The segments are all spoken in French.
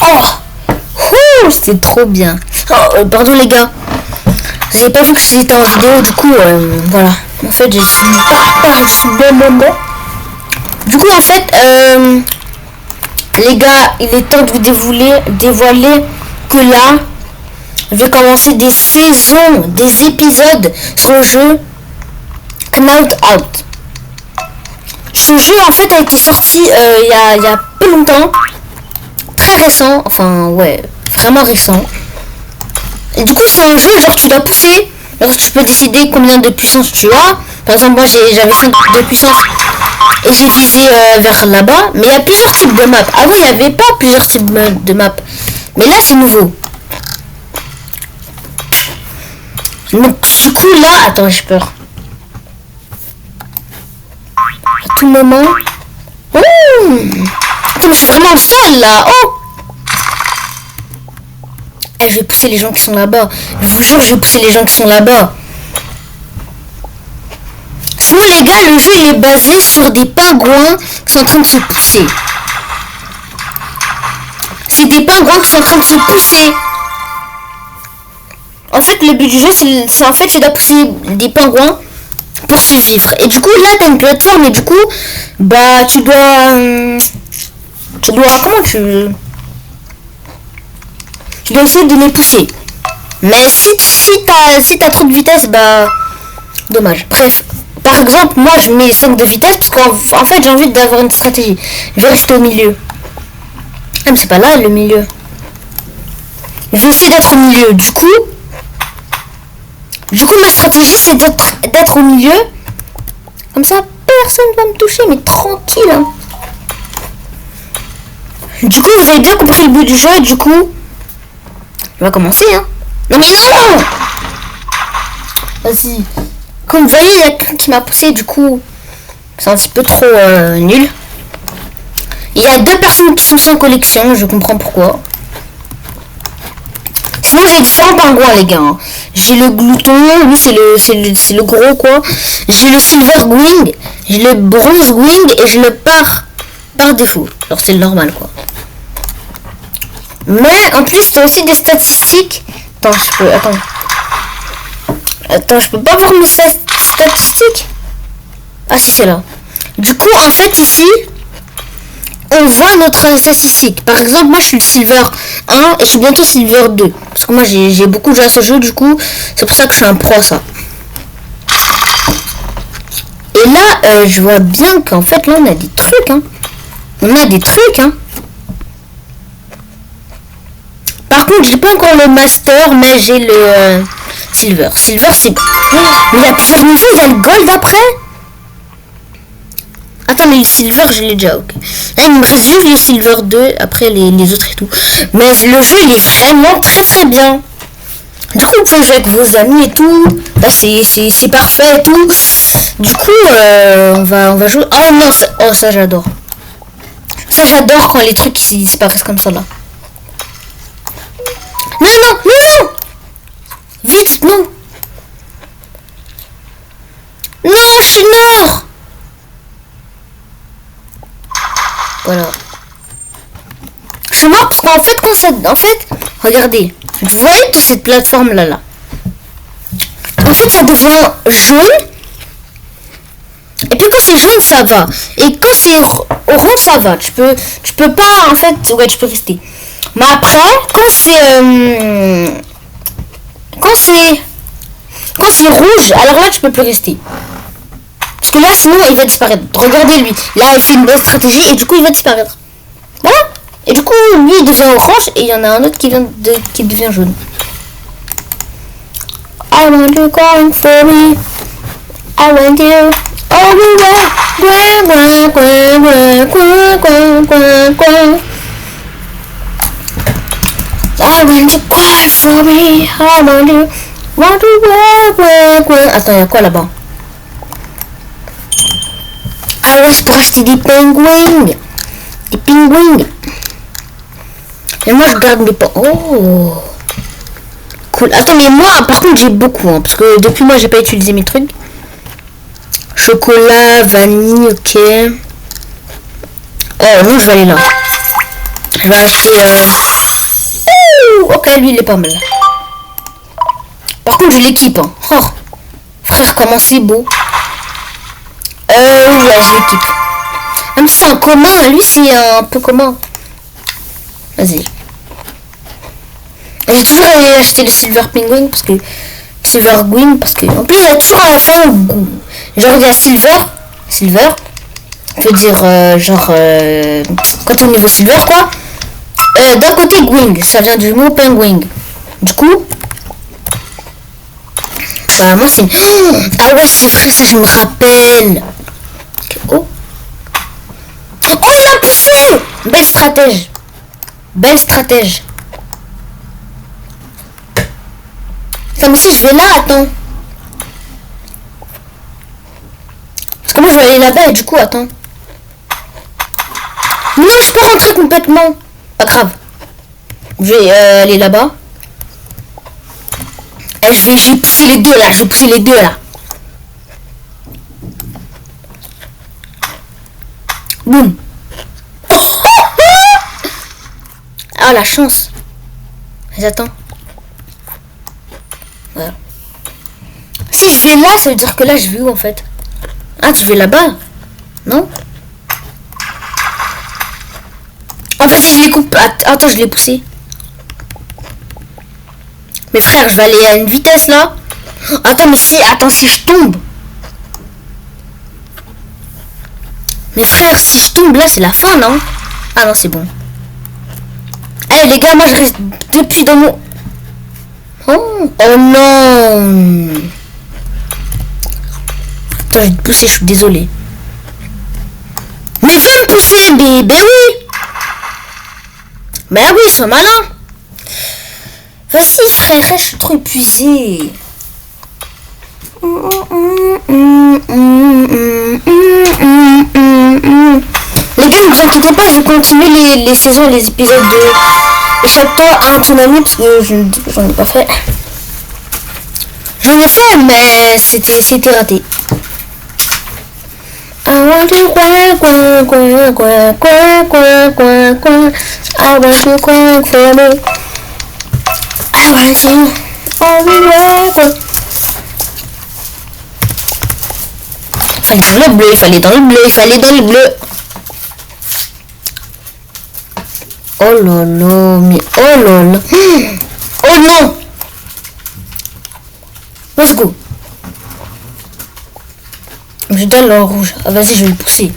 Oh, c'était trop bien. Oh, pardon les gars. Vous avez pas vu que j'étais en vidéo, du coup, voilà. En fait, j'ai fini Du coup, en fait, les gars, il est temps de vous dévoiler que là, je vais commencer des saisons, des épisodes sur le jeu Knockout Out. Ce jeu, en fait, a été sorti il y a peu longtemps. Très récent, enfin, ouais, vraiment récent. Et du coup, c'est un jeu, genre, tu dois pousser. Alors, tu peux décider combien de puissance tu as. Par exemple, moi, j'avais 5 de puissance et j'ai visé vers là-bas. Mais il y a plusieurs types de maps. Avant, il n'y avait pas plusieurs types de maps. Mais là, c'est nouveau. Donc, du coup, là, attends, j'ai peur. À tout moment. Oh, attends, mais je suis vraiment au sol, là. Oh, je vais pousser les gens qui sont là-bas. Je vous jure, je vais pousser les gens qui sont là-bas. Sinon, les gars, le jeu il est basé sur des pingouins qui sont en train de se pousser. C'est des pingouins qui sont en train de se pousser. En fait, le but du jeu, c'est de pousser des pingouins pour survivre. Et du coup, là, t'as une plateforme et du coup, bah, tu dois, comment tu dois essayer de les pousser. Mais si t'as trop de vitesse, bah, dommage. Bref. Par exemple, moi je mets 5 de vitesse parce qu'en fait j'ai envie d'avoir une stratégie. Je vais rester au milieu. Ah mais c'est pas là le milieu. Je vais essayer d'être au milieu. Du coup ma stratégie c'est d'être au milieu. Comme ça personne va me toucher, mais tranquille. Hein. Du coup vous avez bien compris le but du jeu. Du coup on va commencer. Hein. Non mais non. Vas-y. Comme vous voyez, il y a quelqu'un qui m'a poussé, du coup, c'est un petit peu trop nul. Il y a 2 personnes qui sont sans collection, je comprends pourquoi. Sinon, j'ai différents pingouins, les gars. Hein. J'ai le glouton, lui, c'est le gros, quoi. J'ai le silver wing, j'ai le bronze wing et je le par défaut. Alors, c'est le normal, quoi. Mais, en plus, t'as aussi des statistiques. Attends, je peux pas voir mes statistiques. Ah si, c'est là. Du coup, en fait, ici, on voit notre statistique. Par exemple, moi, je suis le Silver 1 et je suis bientôt Silver 2. Parce que moi, j'ai beaucoup joué à ce jeu, du coup, c'est pour ça que je suis un pro à ça. Et là, je vois bien qu'en fait, là, on a des trucs, hein. On a des trucs, hein. Par contre, j'ai pas encore le Master, mais j'ai le... Silver, c'est... Oh, il y a plusieurs niveaux, il y a le Gold après. Attends, mais le Silver, je l'ai déjà, ok. Là, il me reste juste le Silver 2, après les autres et tout. Mais le jeu, il est vraiment très très bien. Du coup, vous pouvez jouer avec vos amis et tout. Là, c'est parfait et tout. Du coup, on va jouer... Oh non, ça j'adore. Ça, j'adore quand les trucs ils disparaissent comme ça, là. Non, non, non, non. Vite, non. Non, je suis mort. Voilà. Je suis mort parce qu'en fait, regardez. Vous voyez toute cette plateforme là. En fait, ça devient jaune. Et puis quand c'est jaune, ça va. Et quand c'est orange, ça va. Tu peux pas, en fait, ouais, tu peux rester. Mais après, quand c'est rouge, alors là tu peux plus rester. Parce que là sinon il va disparaître. Regardez lui, là il fait une bonne stratégie et du coup il va disparaître. Voilà. Et du coup lui il devient orange et il y en a un autre qui devient jaune. I want you going for me. I want you everywhere. I want you cry for me. I want you want to work. Attends, il y a quoi là-bas? Ah ouais, je peux racheter des pingouins. Des pingouins. Et moi, je garde mes pingouins. Oh. Cool. Attends, mais moi, par contre, j'ai beaucoup. Hein, parce que depuis moi, j'ai pas utilisé mes trucs. Chocolat, vanille, ok. Oh non, je vais aller là. Je vais acheter... Ok, lui, il est pas mal. Par contre, je l'équipe. Hein. Oh. Frère, comment c'est beau. Ouais, je l'équipe. Même si c'est un commun, lui, c'est un peu commun. Vas-y. J'ai toujours acheté le Silver Penguin parce que... Silver Gwyn parce que... En plus, il y a toujours à la fin... Genre, il y a Silver. Silver. Je veux dire, genre... quand on est niveau Silver, quoi. D'un côté, Gwing. Ça vient du mot penguin. Du coup... Bah, moi, c'est... Ah ouais, c'est vrai, ça, je me rappelle. Oh. Oh, il a poussé. Belle stratège. Belle stratège. Attends, mais si je vais là, attends. Parce que moi, je vais aller là-bas et du coup, attends. Non, je peux rentrer complètement. Pas grave. Je vais aller là-bas. Et je vais pousser les deux, là. Je vais pousser les deux, là. Boum. Ah, la chance. Vas-y, attends. Voilà. Si je vais là, ça veut dire que là, je vais où, en fait? Ah, tu vais là-bas? Non? En fait, si je les coupe... Attends, je l'ai poussé. Mais frère, je vais aller à une vitesse, là. Attends, mais si... Attends, si je tombe... Mais frère, si je tombe, là, c'est la fin, non? Ah non, c'est bon. Allez, les gars, moi, je reste depuis dans mon... Oh, oh non. Attends, je vais te pousser, je suis désolé. Mais viens me pousser, mais oui. Mais oui, ils sont malins. Vas-y, frère, je suis trop épuisé. Les gars, ne vous inquiétez pas, je vais continuer les saisons, les épisodes de Échappe-toi à un tsunami parce que je me dis que j'en ai pas fait. J'en ai fait, mais c'était raté. I want to quack, quack, quack, quack, quack, quack, quack, quack. I want to quack for me. I want you. Oh, quack, quack. Dans le bleu, il fallait dans le bleu, il fallait dans le bleu. Oh là là, mais oh là là. Oh non. Let's go. Je donne le rouge. Ah vas-y, je vais le pousser.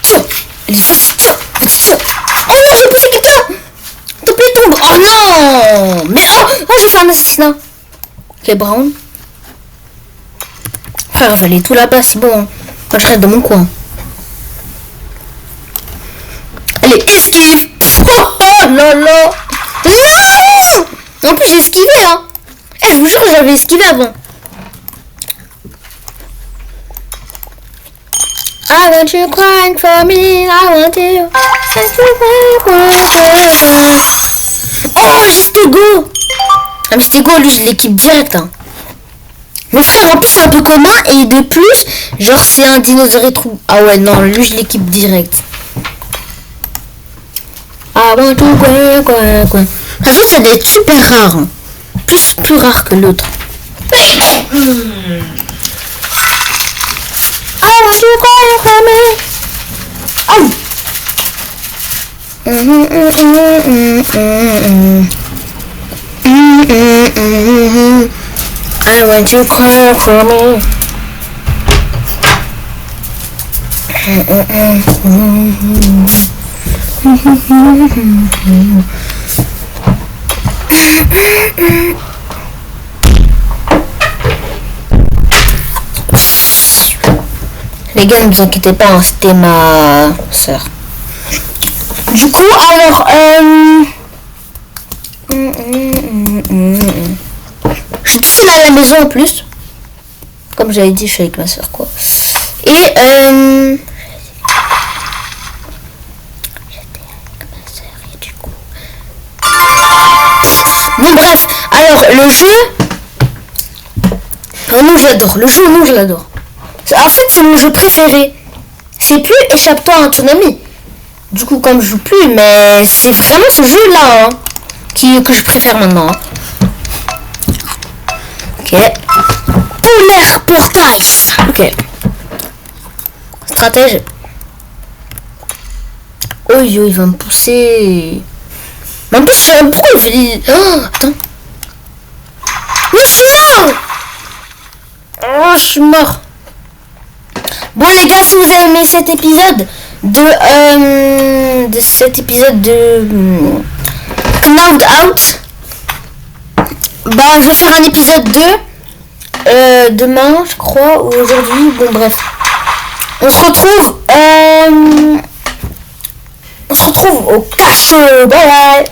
Tire. Tire. Oh non, j'ai poussé quelqu'un. S'il te plaît, tombe. Oh non. Mais oh, j'ai fait un assassinat. Ok, Brown. Frère, va aller tout là-bas, c'est bon. Moi, je reste dans mon coin. Allez, esquive. Oh là là. Non. En plus, j'ai esquivé, hein. Eh, je vous jure, j'avais esquivé avant. I want you crying for me, I want you. Oh, Gistigo. Ah, mais Gistigo, lui, je l'équipe direct, hein. Mon frère, en plus, c'est un peu commun, et de plus, genre, c'est un dinosaure et tout. Ah ouais, non, lui, je l'équipe direct. I want you crying, crying, crying. De toute façon, ça doit être super rare. Hein. Plus rare que l'autre. I want you crying for me. Oh. I want you crying for me. Les gars, ne vous inquiétez pas, hein, c'était ma soeur. Du coup, alors, je suis tout seul à la maison en plus. Comme j'avais dit, je suis avec ma soeur, quoi. Et, j'étais avec ma soeur et du coup... Bon, bref, alors, le jeu... Oh non, je l'adore. Le jeu, non, je l'adore. En fait, c'est mon jeu préféré. sais plus, échappe-toi à un tsunami. Du coup, comme je joue plus, mais c'est vraiment ce jeu-là hein, que je préfère maintenant. Hein. Ok. Polar Portails. Ok. Stratège. Oh, il va me pousser. Mais en plus, pourquoi il fait... Oh, attends. Mais chien. Oh, je suis mort. Bon les gars, si vous avez aimé cet épisode de cet épisode de Cloud Out, bah je vais faire un épisode 2 demain je crois ou aujourd'hui, bon bref. On se retrouve au cache. Bye bye.